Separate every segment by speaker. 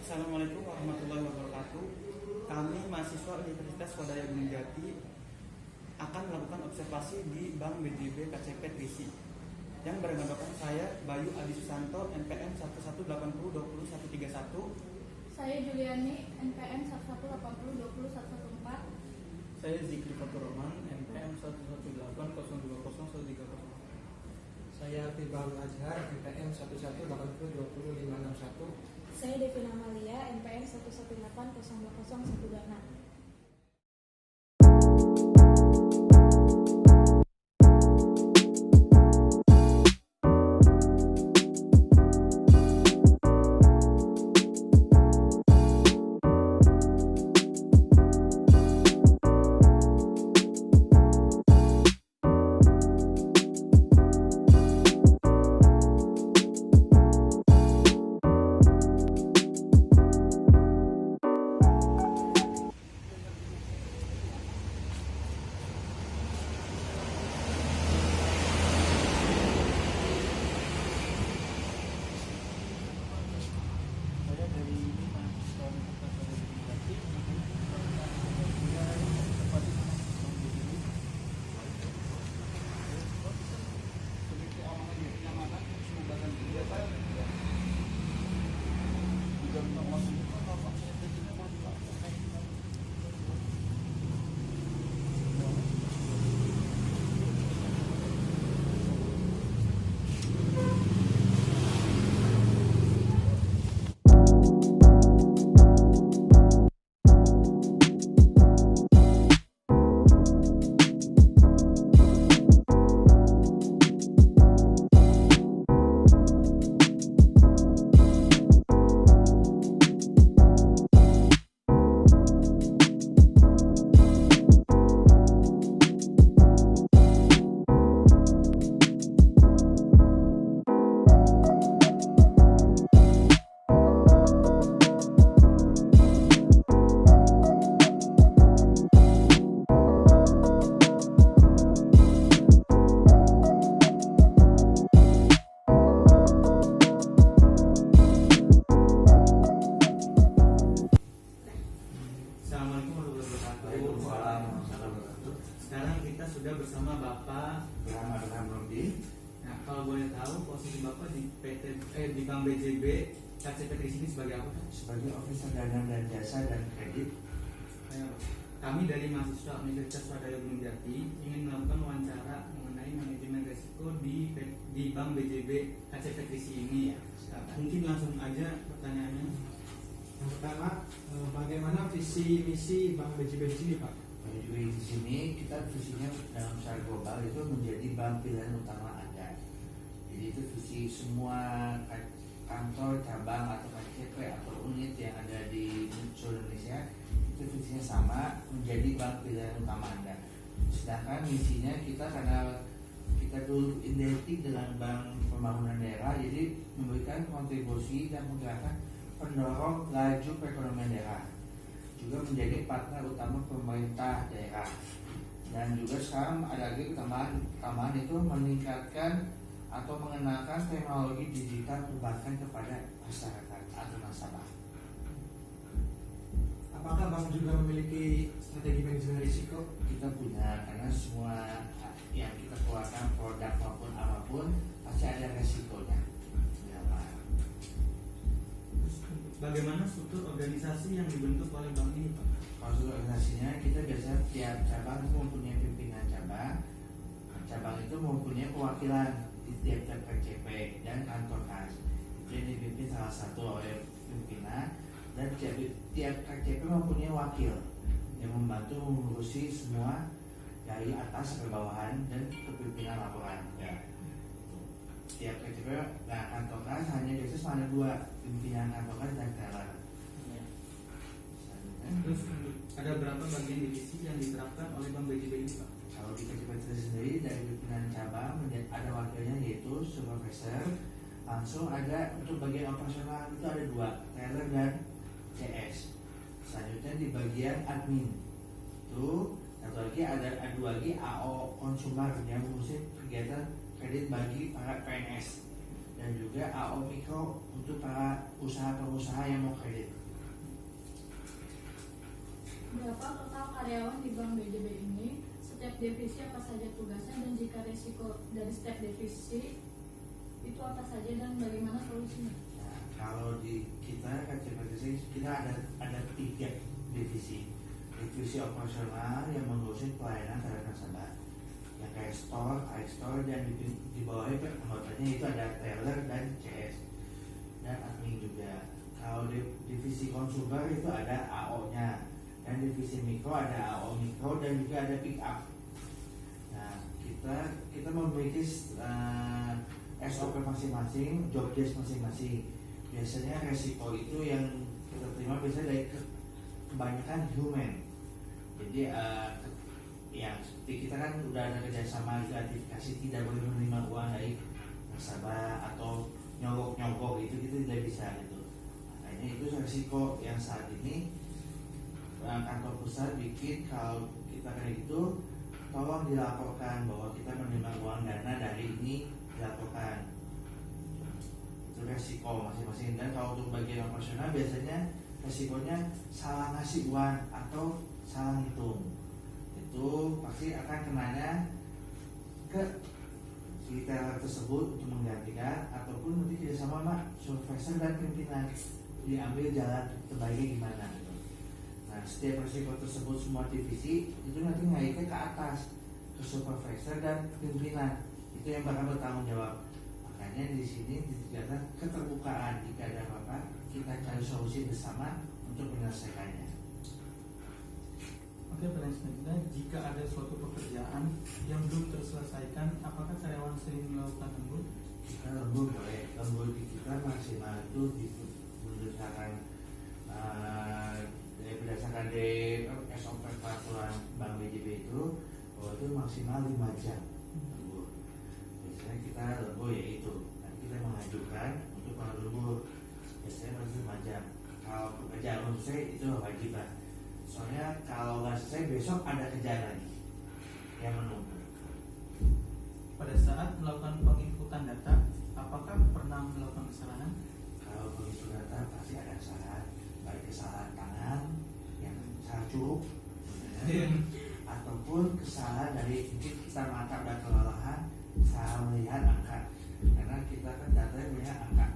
Speaker 1: Assalamualaikum warahmatullahi wabarakatuh. Kami mahasiswa Universitas Swadaya Gunung Jati akan melakukan observasi di Bank BJB KCP Trisi yang beranggotakan saya Bayu Adi Susanto NPM 1180201131.
Speaker 2: Saya Juliani NPM 1180201114.
Speaker 3: Saya Zikri Fatur Rahman NPM 1180201130.
Speaker 4: Saya Firbaul Azhar NPM 1180200561.
Speaker 5: Saya Devina Malia NPM 1180200126.
Speaker 1: Saya dari ini mahasiswa Universitas Swadaya Gunung Jati Assalamualaikum warahmatullahi wabarakatuh. Sekarang kita sudah bersama Bapak
Speaker 6: Alhamdulillah.
Speaker 1: Nah, kalau boleh tahu posisi Bapak di di Bank BJB KCP Trisi ini sebagai apa?
Speaker 6: Sebagai officer dana dan jasa dan kredit.
Speaker 1: Ayo, kami dari mahasiswa Universitas Swadaya Gunung Jati ingin melakukan wawancara mengenai manajemen risiko di Bank BJB KCP Trisi ini. Mungkin langsung aja pertanyaannya.
Speaker 4: Yang pertama, bagaimana visi misi Bank BJB di sini, Pak?
Speaker 6: Juga di sini kita visinya dalam secara global itu menjadi bank pilihan utama Anda. Jadi itu visi semua kantor, cabang atau KCP atau unit yang ada di seluruh Indonesia itu visinya sama, menjadi bank pilihan utama Anda. Sedangkan misinya kita karena kita dulu identik dengan Bank Pembangunan Daerah, jadi memberikan kontribusi dan menggerakkan pendorong laju perekonomian daerah, juga menjadi partner utama pemerintah daerah, dan juga sekarang ada lagi tambahan itu meningkatkan atau mengenalkan teknologi digital perbankan kepada masyarakat atau nasabah.
Speaker 4: Apakah Bank juga memiliki strategi manajemen risiko?
Speaker 6: Kita punya, karena semua yang kita keluarkan produk maupun apapun pasti ada resikonya. Ya, Pak.
Speaker 1: Bagaimana struktur organisasi yang dibentuk oleh bank ini, Pak?
Speaker 6: Kalau organisasinya kita biasanya tiap cabang itu mempunyai pimpinan cabang. Cabang itu mempunyai perwakilan di tiap-tiap KCP dan kantor kas. Itu yang dipimpin salah satu oleh pimpinan, dan tiap KCP mempunyai wakil yang membantu mengurusi semua dari atas ke bawahan dan kepimpinan laporan. Ya. Tiap KCP, nah kantor kas hanya biasanya ada dua, pimpinan kantor kas dan teller.
Speaker 1: Terus ada berapa bagian divisi yang diterapkan oleh Bank BJB ini, Pak?
Speaker 6: Kalau di KCP sendiri dari pimpinan cabang ada wakilnya yaitu supervisor. Langsung ada untuk bagian operasional itu ada dua, teller dan CS. Selanjutnya di bagian admin itu satu lagi ada dua lagi AO konsumer yang mengurusi kegiatan kredit bagi para PNS, dan dan juga AO Mikro untuk para usaha-pengusaha yang mau kredit.
Speaker 2: Berapa total karyawan di Bank BJB ini? Setiap divisi apa saja tugasnya dan jika risiko dari setiap divisi itu apa saja dan bagaimana solusinya?
Speaker 6: Nah, kalau di kita KCPT kita ada 3 divisi. Divisi operasional yang mengurusi pelayanan terhadap nasabah, yang kayak store, iStore, dan di bawahnya anggotanya itu ada teller dan CS dan admin juga. Kalau di divisi konsumer itu ada AO-nya, dan divisi mikro ada AO mikro dan juga ada pick up. Nah, kita memiliki SOP masing-masing, job desk masing-masing. Biasanya resiko itu yang kita terima biasanya dari kebanyakan human. Jadi ya seperti kita kan udah ada kerjasama gratifikasi, tidak boleh menerima uang dari nasabah atau nyogok itu kita tidak bisa gitu. Makanya itu resiko yang saat ini kantor pusat bikin. Kalau kita kayak gitu, tolong dilaporkan bahwa kita menerima uang dana dari ini, dilaporkan. Itu resiko masing-masing. Dan kalau untuk bagian operasional biasanya resikonya salah ngasih uang atau salah hitung, itu pasti akan kenanya ke si teller tersebut untuk menggantikan, ataupun nanti kerjasama sama supervisor dan pimpinan diambil jalan terbaiknya gimana gitu. Nah, setiap resiko tersebut semua divisi itu nanti ngaitnya ke atas, ke supervisor dan pimpinan, itu yang bakal bertanggung jawab. Makanya di sini ditegakkan keterbukaan, jika ada apa-apa kita cari solusi bersama untuk menyelesaikannya.
Speaker 3: Oke, pertanyaan selanjutnya, jika ada suatu pekerjaan yang belum terselesaikan, apakah karyawan sering melakukan lembur?
Speaker 6: Kita lembur boleh, lembur di kita maksimal itu berdasarkan dari SOP peraturan Bank BJB itu, bahwa itu maksimal 5 jam lembur. Biasanya kita lembur ya itu, nanti kita mengajukan untuk lembur biasanya masih 5 jam. Kalau pekerjaan selesai itu wajib lah. Soalnya kalau nggak selesai besok ada kerjaan lagi yang menunggu.
Speaker 3: Pada saat melakukan penginputan data, apakah pernah melakukan kesalahan?
Speaker 6: Kalau begitu data pasti ada kesalahan, baik kesalahan tangan yang salah curug, ataupun kesalahan dari mungkin kita mata dan kelelahan salah melihat angka, karena kita kan datanya punya angka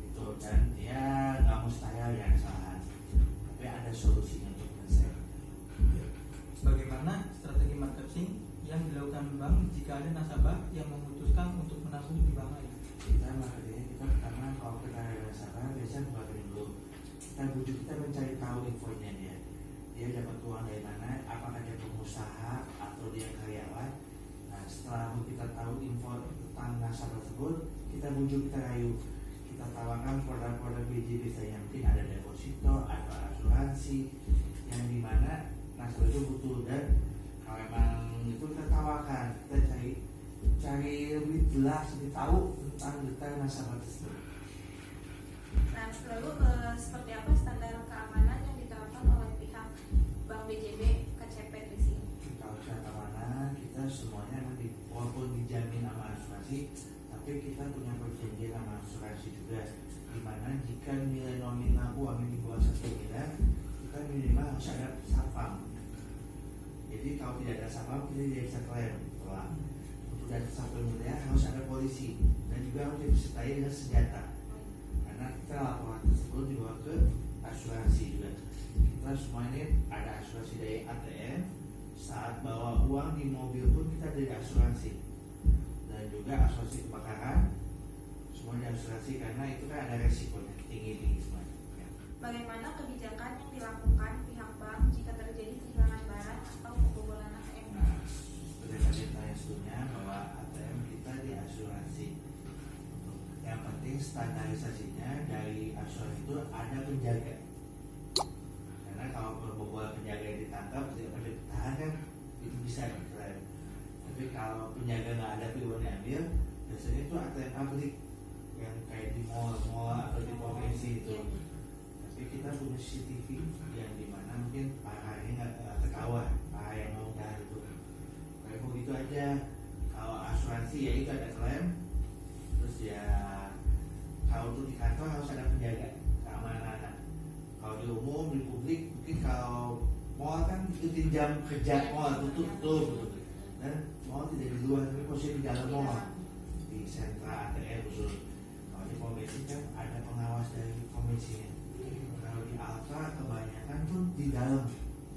Speaker 6: itu, dan ya nggak mustahil ya kesalahan, tapi ada solusinya untuk menyelesaikan.
Speaker 3: Bagaimana strategi marketing yang dilakukan bank jika ada nasabah yang memutuskan untuk menabung di bank lain?
Speaker 6: Kita marketingnya kita pertama, kalau kita ada nasabah biasanya marketing dulu. Kita bujuk, kita mencari tahu infonya dia dapat uang dari mana, apakah dia pengusaha atau dia karyawan. Nah, setelah kita tahu info tentang nasabah tersebut, kita bujuk, kita rayu, kita tawarkan produk-produk BJB saya, mungkin ada deposito atau asuransi yang dimana nasabah itu butuh. Dan kalau memang itu kita tawarkan, kita cari lebih jelas, lebih tahu tentang detail nasabah tersebut.
Speaker 5: Nah, lalu seperti apa standar keamanan yang diterapkan oleh pihak Bank BJB KCP di sini?
Speaker 6: Kalau secara keamanan kita semuanya nanti walaupun dijamin sama asuransi, tapi kita punya perjanjian sama asuransi juga, dimana jika nilai nominal uang yang di bawah 1 miliar, kita minimal harus ada satpam. Jadi kalau tidak ada satpam kita tidak bisa klaim tolak. Untuk dari 1 miliar harus ada polisi dan juga harus disertai dengan senjata, karena kita laporan tersebut dibawa ke asuransi juga. Kita semua ini ada asuransi dari ATM, saat bawa uang di mobil pun kita dari asuransi, dan juga asuransi kebakaran semua di asuransi, karena itu kan ada resikonya tinggi semua ya.
Speaker 5: Bagaimana kebijakan yang dilakukan pihak bank jika terjadi kehilangan barang atau kebobolan ATM?
Speaker 6: Nah, seperti tadi saya sebelumnya bahwa ATM kita di asuransi. Yang penting standarisasinya dari asuransi itu ada penjaga. Karena kalau kebobolan penjaga yang ditangkap tidak boleh ditahan kan, itu bisa diklaim. Tapi kalau penjaga nggak ada uang diambil, biasanya itu ATM publik yang kayak di mall atau di provinsi itu. Tapi kita punya CCTV yang dimana mungkin parahnya nggak ketahuan, parah yang mau jahat itu. Kayak begitu aja. Kalau asuransi ya itu ada klaim, terus ya kalau untuk di kantor harus ada penjaga keamanan. Kalau di umum di publik mungkin kalau mall kan ikutin jam kerja mall tutup dan mall tidak di luar tapi posisi di dalam mall di sentra ATM khusus. Kalau di pom bensin kan ada pengawas dari pom bensinnya. Kalau di Alfa kebanyakan pun di dalam,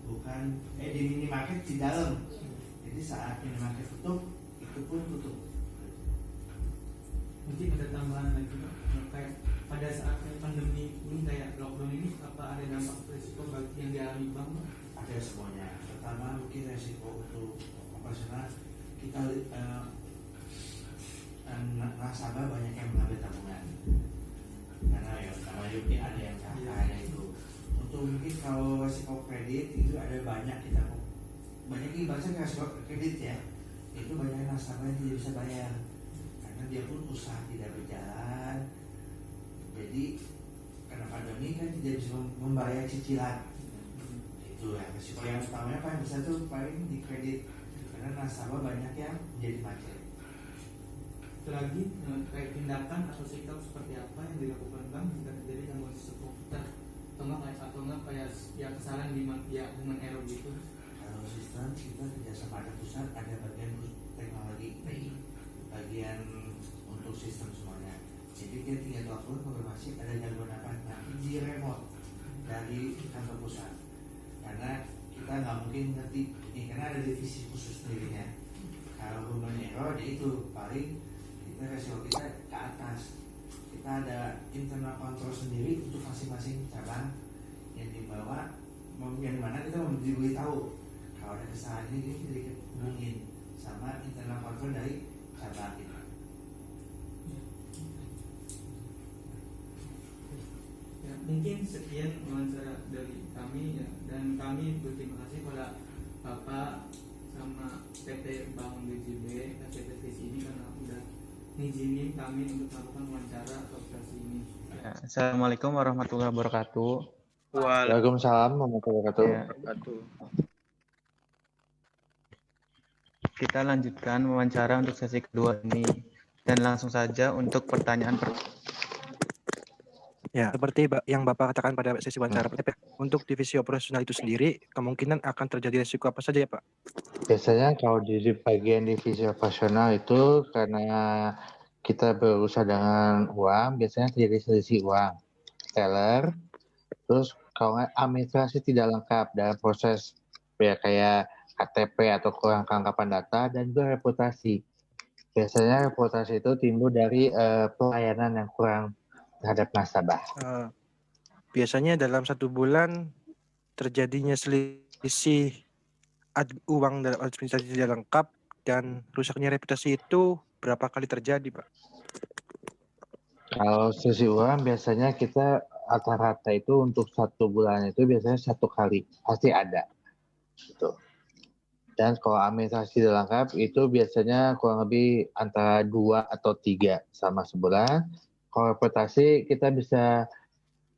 Speaker 6: bukan di minimarket di dalam. Jadi saat minimarket tutup itu pun tutup.
Speaker 3: Mungkin ada tambahan lagi Pak, kayak pada saat pandemi ini kayak lockdown ini apa ada dampak risiko bagi yang dialami bank Pak?
Speaker 6: Ada semuanya. Pertama mungkin resiko untuk operasional kita nasabah banyak yang mengambil tabungan karena ya namanya mungkin ada yang ada itu. Untuk mungkin kalau resiko kredit itu ada banyak ini bahasa resiko kredit ya, itu banyak nasabah yang tidak bisa bayar karena dia pun usaha tidak berjalan. Jadi karena pandemi kan tidak bisa membayar cicilan. Itu ya resiko yang utamanya paling besar tuh paling di kredit karena nasabah banyak yang jadi macet.
Speaker 3: Itu lagi kayak tindakan atau sikap seperti apa yang dilakukan bank jika terjadi gangguan sistem komputer atau enggak kayak ya kesalahan di human error gitu.
Speaker 6: Kalau sistem kita kerjasama ada pusat, ada bagian teknologi TI, bagian untuk sistem semuanya. Jadi kita tinggal telepon konfirmasi ada gangguan apa, nanti di remote dari kantor pusat. Karena kita nggak mungkin ngerti ini karena ada divisi khusus sendirinya. Kalau human error dia itu paling kita resiko kita ke atas. Kita ada internal control sendiri untuk masing-masing cabang yang dibawa, yang mana kita memberitahu kalau ada kesalahan ini kita hubungin sama internal control dari cabang kita.
Speaker 3: Ya, mungkin sekian wawancara dari kami ya, dan kami berterima kasih pada Bapak sama PT Bank BJB KCP ini karena udah ngizinin kami untuk melakukan wawancara atau operasi ini.
Speaker 1: Ya, Assalamualaikum warahmatullahi wabarakatuh.
Speaker 7: Waalaikumsalam warahmatullahi wabarakatuh.
Speaker 1: Ya. Kita lanjutkan wawancara untuk sesi kedua ini dan langsung saja untuk pertanyaan
Speaker 8: Ya, seperti yang Bapak katakan pada sesi wawancara, untuk divisi operasional itu sendiri, kemungkinan akan terjadi risiko apa saja ya Pak?
Speaker 7: Biasanya kalau di bagian divisi operasional itu karena kita berusaha dengan uang, biasanya terjadi selisih uang, teller, terus kalau administrasi tidak lengkap dalam proses ya kayak KTP atau kurang kelengkapan data, dan juga reputasi. Biasanya reputasi itu timbul dari pelayanan yang kurang terhadap nasabah.
Speaker 8: Biasanya dalam 1 bulan terjadinya selisih uang dalam administrasi tidak lengkap dan rusaknya reputasi itu berapa kali terjadi Pak?
Speaker 7: Kalau selisih uang biasanya kita rata-rata itu untuk 1 bulan itu biasanya 1 kali pasti ada. Gitu. Dan kalau administrasi tidak lengkap itu biasanya kurang lebih antara 2 atau 3 sama sebulan. Kalau reputasi kita bisa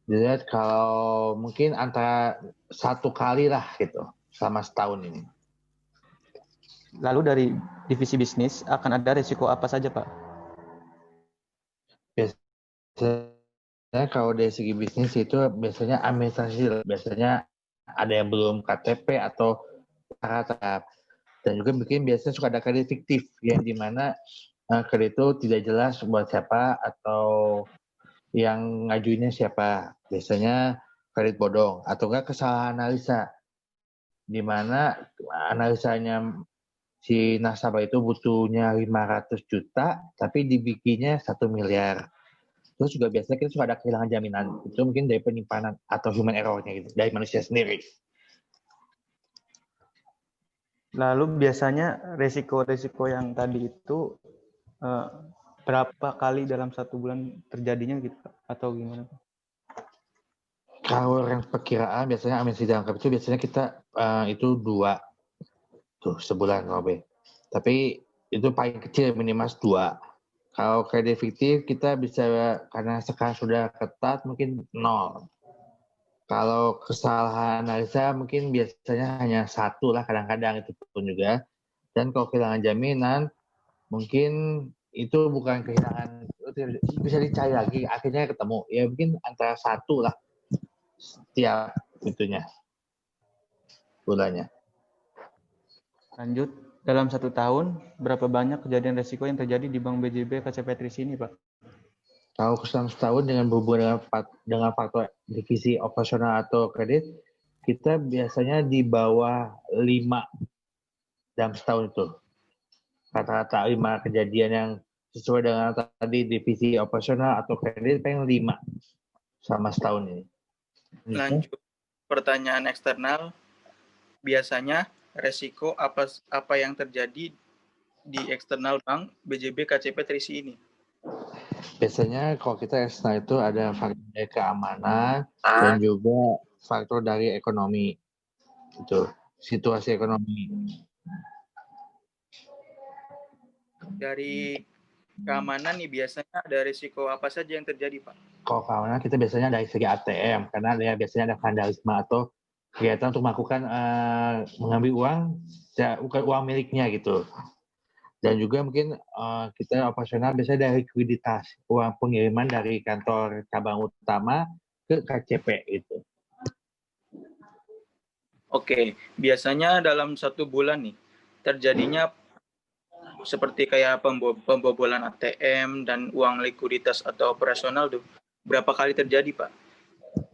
Speaker 7: dilihat kalau mungkin antara 1 kali lah gitu selama setahun ini.
Speaker 1: Lalu dari divisi bisnis akan ada risiko apa saja Pak?
Speaker 7: Biasanya kalau dari segi bisnis itu biasanya administrasi, biasanya ada yang belum KTP atau syarat, dan juga mungkin biasanya suka ada kredit fiktif yang dimana kredit itu tidak jelas buat siapa atau yang ngajuinnya siapa. Biasanya kredit bodong atau enggak kesalahan analisa di mana analisanya si nasabah itu butuhnya 500 juta tapi dibikinnya 1 miliar. Terus juga biasanya kita suka ada kehilangan jaminan. Itu mungkin dari penyimpanan atau human error-nya gitu, dari manusia sendiri.
Speaker 1: Lalu biasanya resiko-resiko yang tadi itu berapa kali dalam 1 bulan terjadinya gitu Pak? Atau gimana Pak?
Speaker 7: Kalau yang perkiraan biasanya administrasi dalam itu biasanya kita itu 2 tuh sebulan Robe. Tapi itu paling kecil minimal 2. Kalau kredit fiktif kita bisa karena sekarang sudah ketat mungkin 0. Kalau kesalahan analisa mungkin biasanya hanya 1 lah kadang-kadang itu pun juga. Dan kalau kehilangan jaminan mungkin itu bukan kehilangan, itu bisa dicari lagi, akhirnya ketemu. Ya mungkin antara 1 lah setiap itunya bulannya.
Speaker 1: Lanjut, dalam 1 tahun berapa banyak kejadian resiko yang terjadi di Bank BJB KCP Trisi ini, Pak?
Speaker 7: Kalau keseluruhan setahun dengan berhubungan dengan faktor divisi operasional atau kredit, kita biasanya di bawah 5 dalam setahun itu. Rata-rata 5 kejadian yang sesuai dengan tadi divisi operasional atau kredit paling 5 sama setahun ini.
Speaker 1: Lanjut, pertanyaan eksternal. Biasanya resiko apa yang terjadi di eksternal Bank BJB KCP Trisi ini?
Speaker 7: Biasanya kalau kita eksternal itu ada faktor dari keamanan dan juga faktor dari ekonomi. Itu situasi ekonomi.
Speaker 1: Dari keamanan nih biasanya ada risiko apa saja yang terjadi, Pak?
Speaker 7: Kalau keamanan kita biasanya dari segi ATM karena dia biasanya ada vandalisme atau kegiatan untuk melakukan mengambil uang, bukan uang miliknya gitu. Dan juga mungkin kita operasional biasanya dari likuiditas, uang pengiriman dari kantor cabang utama ke KCP itu.
Speaker 1: Oke, biasanya dalam 1 bulan nih terjadinya seperti kayak pembobolan ATM dan uang likuiditas atau operasional tuh berapa kali terjadi, Pak?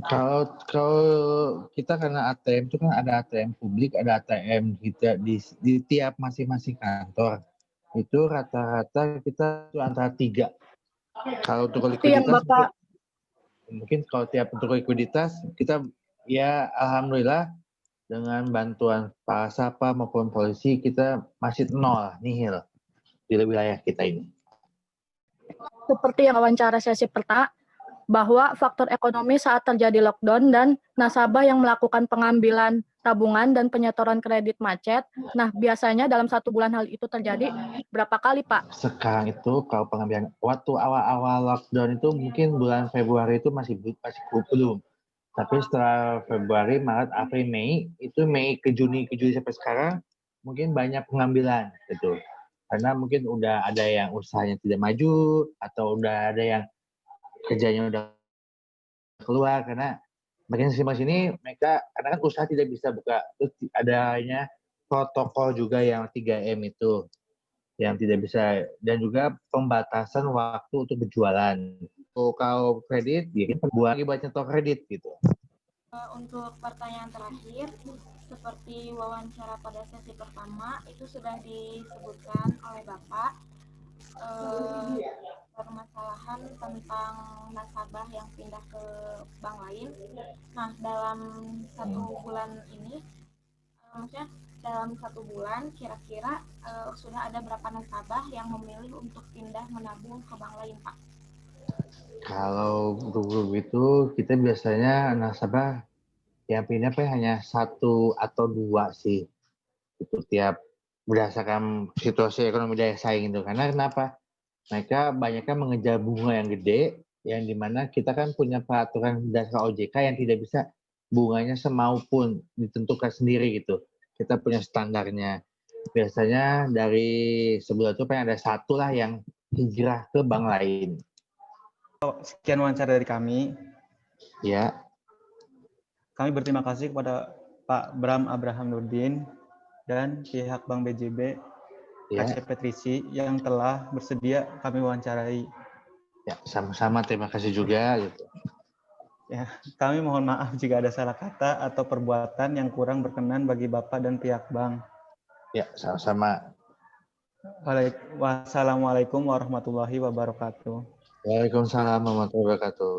Speaker 7: Kalau kita karena ATM itu kan ada ATM publik, ada ATM kita di tiap masing-masing kantor. Itu rata-rata kita itu antara 3. Kalau untuk likuiditas mungkin kalau tiap untuk likuiditas kita ya alhamdulillah dengan bantuan Pak Sapa maupun polisi kita masih 0 nihil di wilayah kita ini.
Speaker 2: Seperti yang wawancara sesi pertama, bahwa faktor ekonomi saat terjadi lockdown dan nasabah yang melakukan pengambilan tabungan dan penyetoran kredit macet. Nah, biasanya dalam 1 bulan hal itu terjadi berapa kali, Pak?
Speaker 7: Sekarang itu kalau pengambilan waktu awal-awal lockdown itu mungkin bulan Februari itu masih belum. Tapi setelah Februari, Maret, April, Mei, itu Mei ke Juni sampai sekarang mungkin banyak pengambilan gitu. Karena mungkin udah ada yang usahanya tidak maju atau udah ada yang kerjanya udah keluar karena makin sini mereka karena kan usaha tidak bisa buka, terus adanya protokol juga yang 3M itu yang tidak bisa, dan juga pembatasan waktu untuk berjualan. Kalau kredit ya kita buat nyetor kredit gitu.
Speaker 5: Untuk pertanyaan terakhir, seperti wawancara pada sesi pertama itu sudah disebutkan oleh Bapak permasalahan tentang nasabah yang pindah ke bank lain. Nah, dalam 1 bulan ini, maksudnya dalam 1 bulan kira-kira sudah ada berapa nasabah yang memilih untuk pindah menabung ke bank lain, Pak?
Speaker 7: Kalau grup itu kita biasanya nasabah yang pindah hanya 1 atau 2 sih. Itu tiap berdasarkan situasi ekonomi daya saing itu. Karena kenapa? Mereka banyaknya mengejar bunga yang gede, yang dimana kita kan punya peraturan dasar OJK yang tidak bisa bunganya semaupun ditentukan sendiri gitu. Kita punya standarnya. Biasanya dari sebulan itu ada 1 lah yang hijrah ke bank lain.
Speaker 1: Sekian wawancara dari kami.
Speaker 7: Ya.
Speaker 1: Kami berterima kasih kepada Pak Bram Abraham Nurdin dan pihak Bank BJB KCP Trisi yang telah bersedia kami wawancarai.
Speaker 7: Ya, sama-sama terima kasih juga gitu.
Speaker 1: Ya, kami mohon maaf jika ada salah kata atau perbuatan yang kurang berkenan bagi Bapak dan pihak bank.
Speaker 7: Ya, sama-sama.
Speaker 1: Wassalamualaikum warahmatullahi wabarakatuh.
Speaker 7: Waalaikumsalam warahmatullahi wabarakatuh.